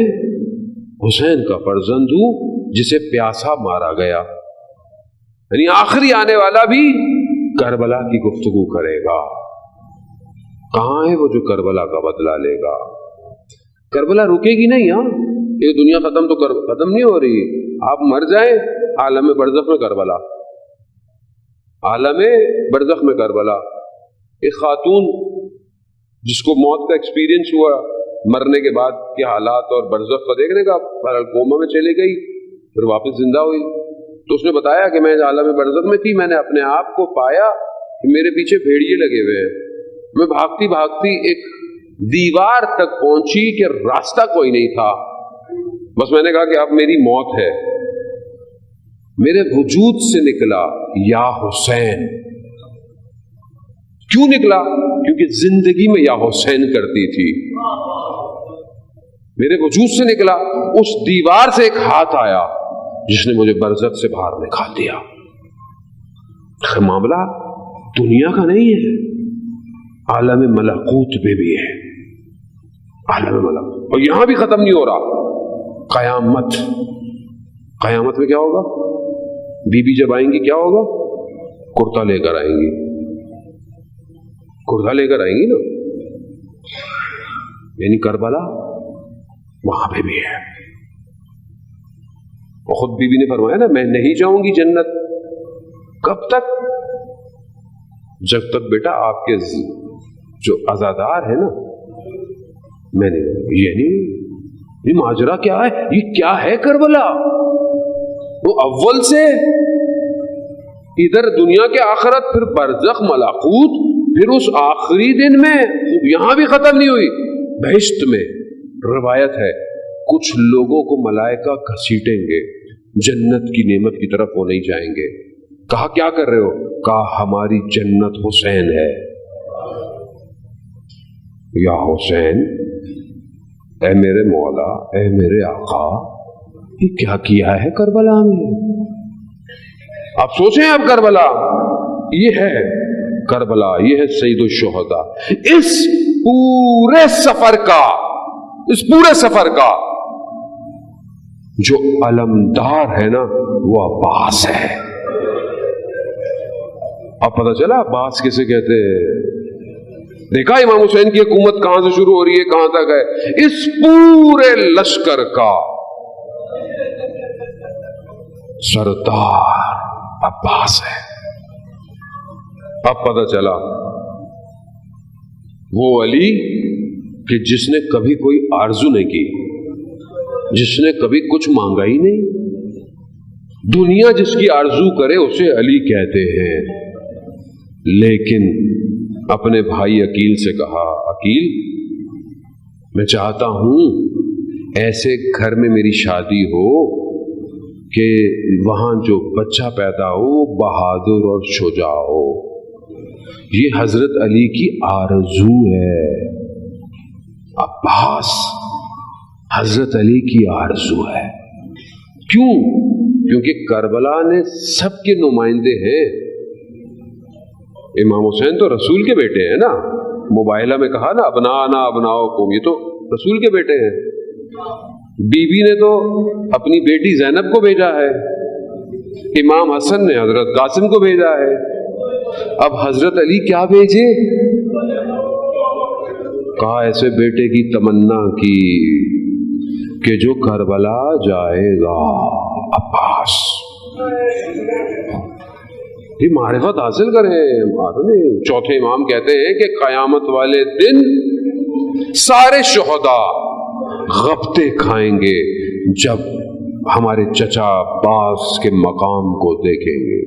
حسین کا فرزند ہوں جسے پیاسا مارا گیا. یعنی آخری آنے والا بھی کربلا کی گفتگو کرے گا. کہاں ہے وہ جو کربلا کا بدلہ لے گا؟ کربلا رکے گی نہیں. ہاں یہ دنیا ختم تو ختم نہیں ہو رہی. آپ مر جائیں عالم برزخ میں کربلا، عالم برزخ میں کربلا. ایک خاتون جس کو موت کا ایکسپیرینس ہوا مرنے کے بعد کے حالات اور برزخ کو دیکھنے کا، بہرحال کوما میں چلی گئی، پھر واپس زندہ ہوئی. تو اس نے بتایا کہ میں عالم برزخ میں تھی، میں نے اپنے آپ کو پایا کہ میرے پیچھے بھیڑیے لگے ہوئے ہیں. میں بھاگتی بھاگتی ایک دیوار تک پہنچی کہ راستہ کوئی نہیں تھا. بس میں نے کہا کہ اب میری موت ہے. میرے وجود سے نکلا یا حسین. کیوں نکلا؟ کیونکہ زندگی میں یا حسین کرتی تھی. میرے وجود سے نکلا. اس دیوار سے ایک ہاتھ آیا جس نے مجھے برزخ سے باہر نکال دیا. معاملہ دنیا کا نہیں ہے، عالم ملکوت میں بھی ہے. عالم ملکوت. اور یہاں بھی ختم نہیں ہو رہا. قیامت، قیامت میں کیا ہوگا؟ بی بی جب آئیں گی کیا ہوگا؟ کرتا لے کر آئیں گی. کرتا لے کر آئیں گی نا. یعنی کربلا وہاں پہ بھی ہے. اور خود بی بی نے فرمایا نا، میں نہیں جاؤں گی جنت. کب تک؟ جب تک بیٹا آپ کے جو عزادار ہے نا، میں نے یعنی یہ ماجرا کیا ہے؟ یہ کیا ہے کربلا؟ وہ اول سے ادھر دنیا کے آخرت، پھر برزخ ملکوت، پھر اس آخری دن میں یہاں بھی ختم نہیں ہوئی. بہشت میں روایت ہے کچھ لوگوں کو ملائکہ گھسیٹیں گے، جنت کی نعمت کی طرف وہ نہیں جائیں گے. کہا کیا کر رہے ہو؟ کہا ہماری جنت حسین ہے. یا حسین، اے میرے مولا، اے میرے آقا، یہ کیا کیا ہے کربلا میں؟ آپ سوچیں، اب کربلا یہ ہے، کربلا یہ ہے سید الشہداء. اس پورے سفر کا، اس پورے سفر کا جو علمدار ہے نا وہ عباس ہے. اب پتہ چلا عباس کسے کہتے ہیں؟ دیکھا امام حسین کی حکومت کہاں سے شروع ہو رہی ہے، کہاں تک ہے. اس پورے لشکر کا سردار عباس ہے. اب پتہ چلا وہ علی کہ جس نے کبھی کوئی آرزو نہیں کی، جس نے کبھی کچھ مانگا ہی نہیں. دنیا جس کی آرزو کرے اسے علی کہتے ہیں. لیکن اپنے بھائی عقیل سے کہا، عقیل میں چاہتا ہوں ایسے گھر میں میری شادی ہو کہ وہاں جو بچہ پیدا ہو بہادر اور شجاع ہو. یہ حضرت علی کی آرزو ہے. عباس حضرت علی کی آرزو ہے. کیوں؟ کیونکہ کربلا نے سب کے نمائندے ہیں. امام حسین تو رسول کے بیٹے ہیں نا. مباہلہ میں کہا نا ابنانا ابناؤکم، یہ تو رسول کے بیٹے ہیں. بی بی نے تو اپنی بیٹی زینب کو بھیجا ہے، امام حسن نے حضرت قاسم کو بھیجا ہے. اب حضرت علی کیا بھیجے؟ کہا ایسے بیٹے کی تمنا کی کہ جو کربلا جائے گا. عباس یہ معرفت حاصل کریں. چوتھے امام کہتے ہیں کہ قیامت والے دن سارے شہداء غبطے کھائیں گے جب ہمارے چچا عباس کے مقام کو دیکھیں گے.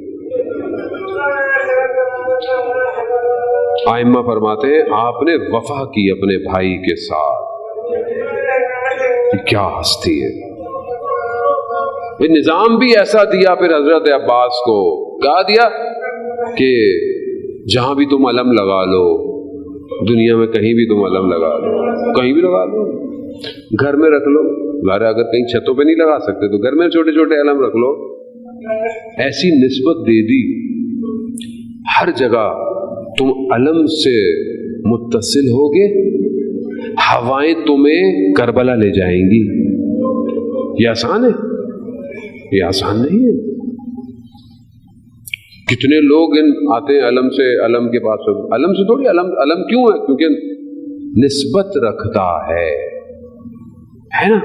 ائمہ فرماتے ہیں آپ نے وفا کی اپنے بھائی کے ساتھ. کیا ہستی ہے. نظام بھی ایسا دیا پھر حضرت عباس کو، کہا دیا کہ جہاں بھی تم علم لگا لو، دنیا میں کہیں بھی تم علم لگا لو، کہیں بھی لگا لو، گھر میں رکھ لو. اگر کہیں چھتوں پہ نہیں لگا سکتے تو گھر میں چھوٹے چھوٹے علم رکھ لو. ایسی نسبت دے دی ہر جگہ تم علم سے متصل ہوگے، ہوائیں تمہیں کربلا لے جائیں گی. یہ آسان ہے؟ یہ آسان نہیں ہے. کتنے لوگ آتے ہیں علم سے، علم کے پاس، علم سے تھوڑی، علم کیوں ہے؟ کیونکہ نسبت رکھتا ہے نا.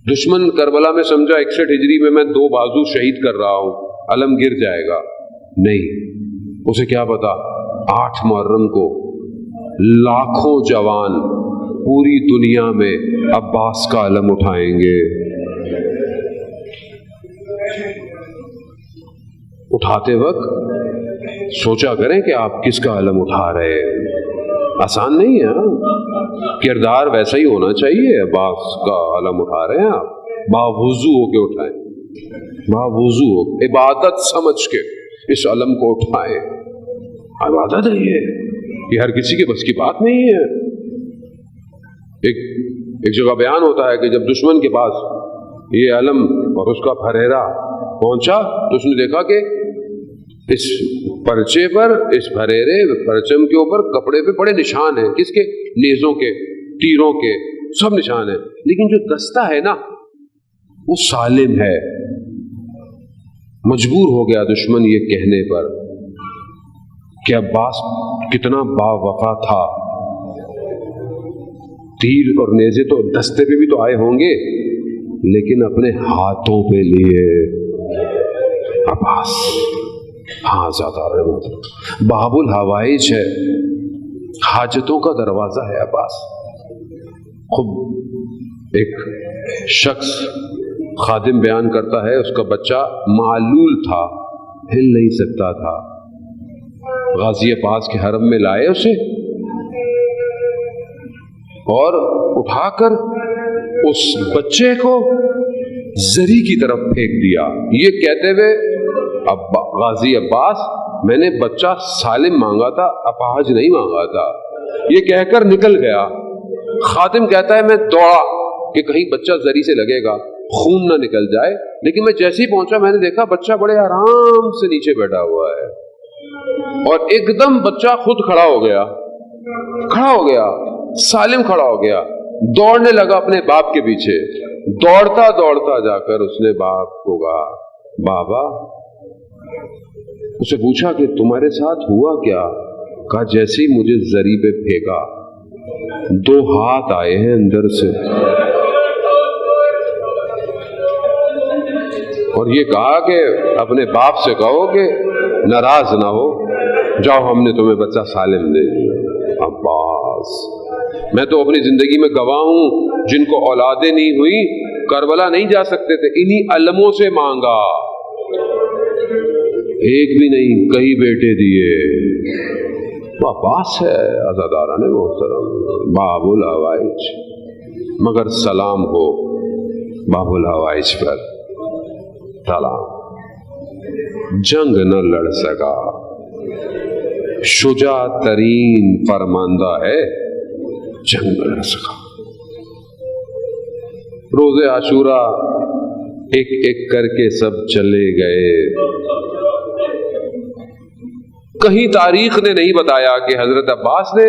دشمن کربلا میں سمجھا 61 ہجری میں 2 بازو شہید کر رہا ہوں، علم گر جائے گا. نہیں، اسے کیا پتا 8 محرم کو لاکھوں جوان پوری دنیا میں عباس کا علم اٹھائیں گے. اٹھاتے وقت سوچا کریں کہ آپ کس کا علم اٹھا رہے ہیں. آسان نہیں ہے. کردار ویسا ہی ہونا چاہیے. عباس کا علم اٹھا رہے ہیں آپ، باوضو ہو کے اٹھائیں، باوضو ہو، عبادت سمجھ کے اس علم کو اٹھائیں. عبادت ہے یہ ہر کسی کے بس کی بات نہیں ہے. ایک جگہ بیان ہوتا ہے کہ جب دشمن کے پاس یہ علم اور اس کا پھریرا پہنچا تو اس نے دیکھا کہ اس پرچے پر، اس پھریرے پرچم کے اوپر کپڑے پہ بڑے نشان ہیں. کس کے؟ نیزوں کے، تیروں کے، سب نشان ہیں. لیکن جو دستہ ہے نا وہ سالم ہے. مجبور ہو گیا دشمن یہ کہنے پر کہ عباس کتنا با وفا تھا. تیر اور نیزے تو دستے پہ بھی تو آئے ہوں گے، لیکن اپنے ہاتھوں پہ لیے عباس. ہاں زیادہ باب الحوائج ہے، حاجتوں کا دروازہ ہے عباس. خود ایک شخص خادم بیان کرتا ہے، اس کا بچہ معلول تھا، ہل نہیں سکتا تھا. غازی عباس کے حرم میں لائے اسے اور اٹھا کر اس بچے کو زری کی طرف پھینک دیا، یہ کہتے ہوئے غازی عباس میں نے بچہ سالم مانگا تھا، اپاہج نہیں مانگا تھا. یہ کہہ کر نکل گیا. خادم کہتا ہے میں دوڑا کہ کہیں بچہ زری سے لگے گا، خون نہ نکل جائے. لیکن میں جیسے ہی پہنچا میں نے دیکھا بچہ بڑے آرام سے نیچے بیٹھا ہوا ہے، اور ایک دم بچہ خود کھڑا ہو گیا، سالم کھڑا ہو گیا. دوڑنے لگا اپنے باپ کے پیچھے. دوڑتا دوڑتا جا کر اس نے باپ کو کہا بابا. اسے پوچھا کہ تمہارے ساتھ ہوا کیا؟ کہا جیسے ہی مجھے زری پہ پھینکا 2 ہاتھ آئے ہیں اندر سے، اور یہ کہا کہ اپنے باپ سے کہو کہ ناراض نہ ہو، جاؤ ہم نے تمہیں بچہ سالم دے دیا. عباس میں تو اپنی زندگی میں گواہ ہوں، جن کو اولادیں نہیں ہوئی کربلا نہیں جا سکتے تھے، انہی علموں سے مانگا. ایک بھی نہیں، کئی بیٹے دیے. عباس ہے عزاداران محترم، باب الحوائج. مگر سلام ہو باب الحوائج پر، سلام. جنگ نہ لڑ سکا، شجاع ترین فرماندہ ہے، جنگ نہ لڑ سکا. روز عاشورہ ایک ایک کر کے سب چلے گئے. کہیں تاریخ نے نہیں بتایا کہ حضرت عباس نے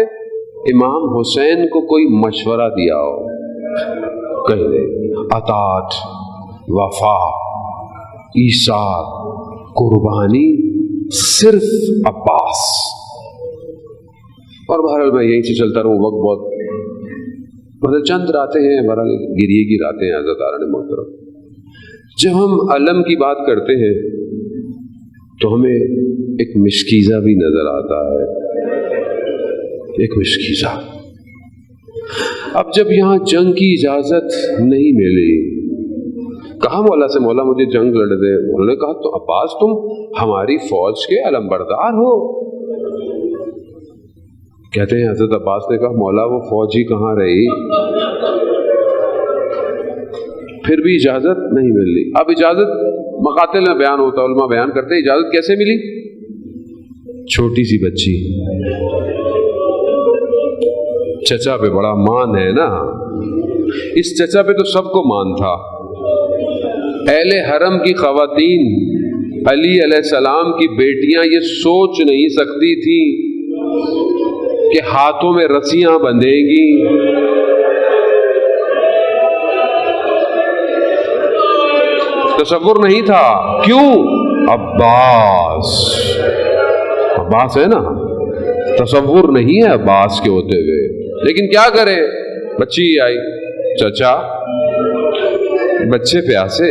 امام حسین کو کوئی مشورہ دیا ہو. کہیں نہیں. اطاعت، وفا، ایثار، قربانی صرف عباس. اور بہرحال میں یہیں سے چلتا رہوں، وقت بہت چند راتیں ہیں، بہرحال گریے کی راتیں ہیں عزیزان محترم. جب ہم علم کی بات کرتے ہیں تو ہمیں ایک مشکیزہ بھی نظر آتا ہے، ایک مشکیزہ. اب جب یہاں جنگ کی اجازت نہیں ملی، کہا مولا سے مولا مجھے جنگ لڑ دے. انہوں نے کہا تو عباس تم ہماری فوج کے علم بردار ہو. کہتے ہیں حضرت عباس نے کہا مولا وہ فوج ہی کہاں رہی، پھر بھی اجازت نہیں مل رہی. اب اجازت مقاتل میں بیان ہوتا، علماء بیان کرتے ہیں اجازت کیسے ملی. چھوٹی سی بچی، چچا پہ بڑا مان ہے نا، اس چچا پہ تو سب کو مان تھا. اہل حرم کی خواتین، علی علیہ السلام کی بیٹیاں یہ سوچ نہیں سکتی تھی کہ ہاتھوں میں رسیاں بندھیں گی، تصور نہیں تھا. کیوں؟ عباس ہے نا, تصور نہیں ہے عباس کے ہوتے ہوئے. لیکن کیا کرے, بچی آئی, چچا بچے پیاسے,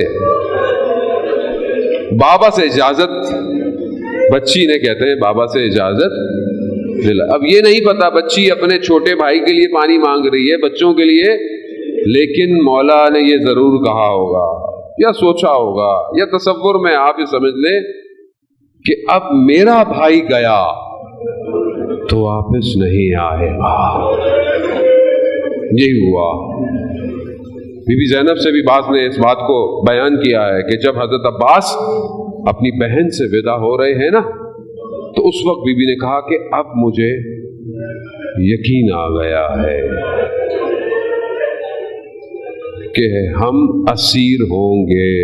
بابا سے اجازت, بچی نے کہتے ہیں بابا سے اجازت دلا. اب یہ نہیں پتا بچی اپنے چھوٹے بھائی کے لیے پانی مانگ رہی ہے, بچوں کے لیے, لیکن مولا نے یہ ضرور کہا ہوگا یا سوچا ہوگا یا تصور میں آپ یہ سمجھ لیں کہ اب میرا بھائی گیا تو واپس نہیں آئے گا. یہی ہوا. بی بی زینب سے بھی بعض نے اس بات کو بیان کیا ہے کہ جب حضرت عباس اپنی بہن سے ودا ہو رہے ہیں نا, تو اس وقت بی بی نے کہا کہ اب مجھے یقین آ گیا ہے کہ ہم اسیر ہوں گے,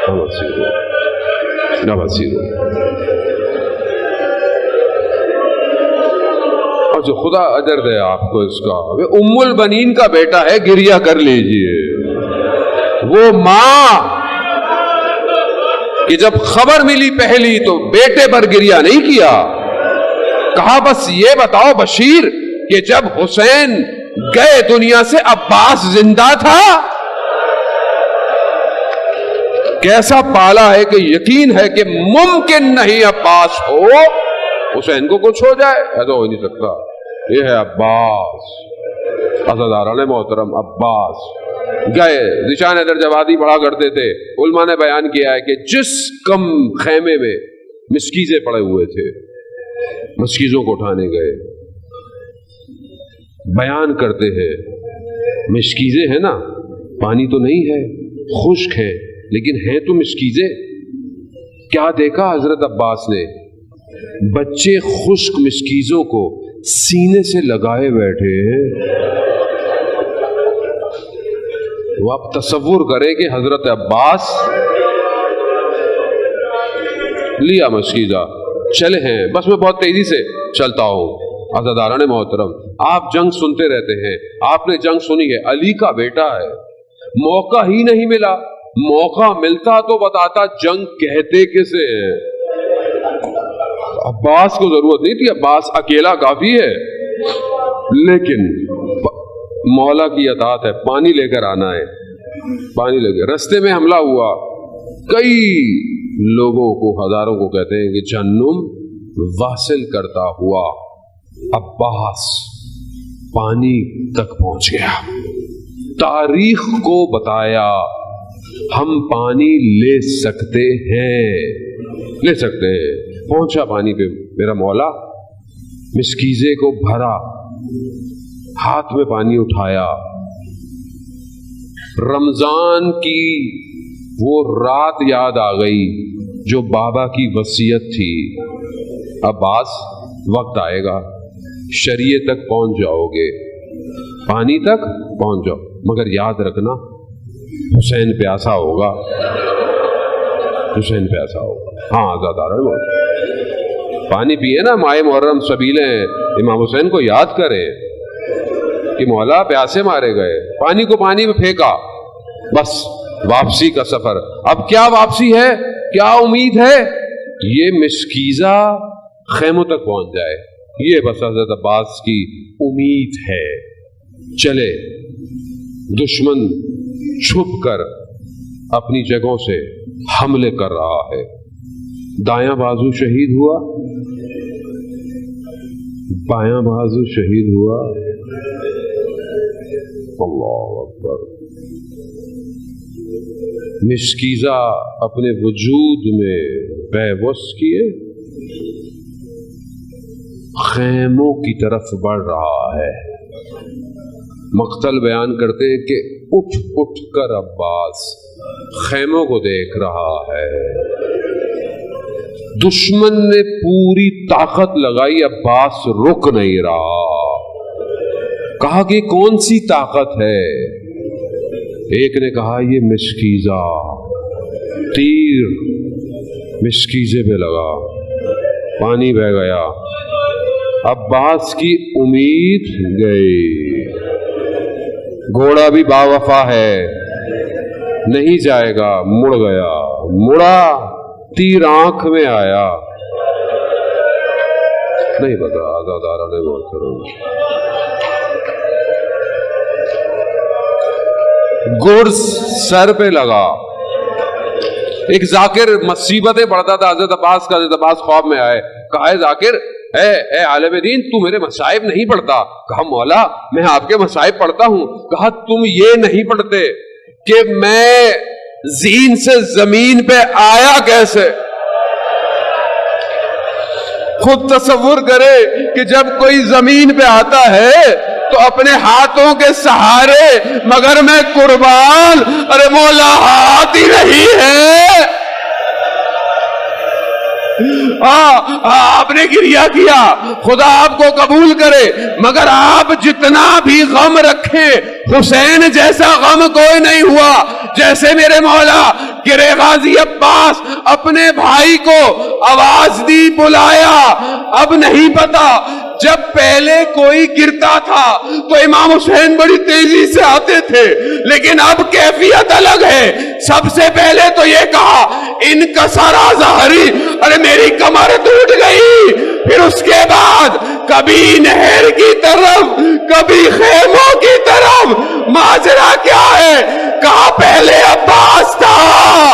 ہم اسیر ہوں گے, اب اسیر ہوں گے. اور جو خدا اجر دے آپ کو اس کا, ام البنین کا بیٹا ہے, گریہ کر لیجئے. وہ ماں کہ جب خبر ملی پہلی تو بیٹے پر گریہ نہیں کیا, کہا بس یہ بتاؤ بشیر کہ جب حسین گئے دنیا سے عباس زندہ تھا. کیسا پالا ہے کہ یقین ہے کہ ممکن نہیں عباس ہو, حسین کو کچھ ہو جائے, ایسا ہو نہیں سکتا. یہ ہے عباس, عزاداران محترم عباس گئے. ذیشان حیدر جوادی پڑھا کرتے تھے, علماء نے بیان کیا ہے کہ جس کم خیمے میں مسکیزیں پڑے ہوئے تھے, مسکیزوں کو اٹھانے گئے. بیان کرتے ہیں مسکیزیں ہیں نا, پانی تو نہیں ہے, خشک ہے, لیکن ہیں تو مسکیزیں. کیا دیکھا حضرت عباس نے, بچے خشک مسکیزوں کو سینے سے لگائے بیٹھے ہیں. وہ آپ تصور کریں کہ حضرت عباس لیا مسکیزہ, چلے ہیں, بس میں بہت تیزی سے چلتا ہوں. عزاداران محترم, آپ جنگ سنتے رہتے ہیں, آپ نے جنگ سنی ہے, علی کا بیٹا ہے, موقع ہی نہیں ملا. موقع ملتا تو بتاتا جنگ کہتے کسے ہیں. عباس کو ضرورت نہیں تھی, عباس اکیلا کافی ہے, لیکن مولا کی اطاعت ہے. پانی لے کر آنا ہے, پانی لے کر. رستے میں حملہ ہوا, کئی لوگوں کو, ہزاروں کو کہتے ہیں کہ جہنم واصل کرتا ہوا عباس پانی تک پہنچ گیا. تاریخ کو بتایا ہم پانی لے سکتے ہیں, لے سکتے ہیں. پہنچا پانی پہ میرا مولا, مسکیزے کو بھرا, ہاتھ میں پانی اٹھایا. رمضان کی وہ رات یاد آ گئی جو بابا کی وصیت تھی, عباس وقت آئے گا, شریعہ تک پہنچ جاؤ گے, پانی تک پہنچ جاؤ, مگر یاد رکھنا حسین پیاسا ہوگا, حسین پیاسا ہوگا. ہاں آزادار پانی پیے نا, ماہ محرم سبیلیں امام حسین کو یاد کریں کہ مولا پیاسے مارے گئے, پانی کو پانی میں پھینکا, بس واپسی کا سفر. اب کیا واپسی ہے, کیا امید ہے, یہ مسکیزہ خیموں تک پہنچ جائے, یہ بس حضرت عباس کی امید ہے. چلے, دشمن چھپ کر اپنی جگہوں سے حملے کر رہا ہے. دایاں بازو شہید ہوا, بایاں بازو شہید ہوا. اللہ اکبر. مسکیزہ اپنے وجود میں بے بس کیے خیموں کی طرف بڑھ رہا ہے. مقتل بیان کرتے ہیں کہ اٹھ اٹھ کر عباس خیموں کو دیکھ رہا ہے. دشمن نے پوری طاقت لگائی, عباس رک نہیں رہا. کہا کہ کون سی طاقت ہے, ایک نے کہا یہ مسکیزہ, تیر مسکیزے پہ لگا, پانی بہ گیا, عباس کی امید گئی. گھوڑا بھی باوفا ہے, نہیں جائے گا، مڑ گیا، مڑا تیر آنکھ میں آیا، نہیں پتا آزادارہ نے غور کروں گا. گرز سر پہ لگا. ایک ذاکر مصیبتیں پڑھتا تھا حضرت عباس کا. حضرت عباس خواب میں آئے، کہا ہے ذاکر اے عالم دین تو میرے مصائب نہیں پڑھتا. کہا مولا میں آپ کے مصائب پڑھتا ہوں. کہا تم یہ نہیں پڑھتے کہ میں زین سے زمین پہ آیا کیسے. خود تصور کرے کہ جب کوئی زمین پہ آتا ہے تو اپنے ہاتھوں کے سہارے، مگر میں قربان، ارے مولا ہاتھ ہی نہیں ہے. آپ نے گریہ کیا، خدا آپ کو قبول کرے، مگر آپ جتنا بھی غم رکھیں حسین جیسا غم کوئی نہیں ہوا. جیسے میرے مولا گرے غازی عباس اپنے بھائی کو آواز دی، بلایا. اب نہیں پتا، جب پہلے کوئی گرتا تھا تو امام حسین بڑی تیزی سے آتے تھے، لیکن اب کیفیت الگ ہے. سب سے پہلے تو یہ کہا ان کا سارا ظاہری، ارے میری کمر ٹوٹ گئی. پھر اس کے بعد کبھی نہر کی طرف، کبھی خیموں کی طرف. ماجرا کیا ہے؟ کہا پہلے عباس تھا،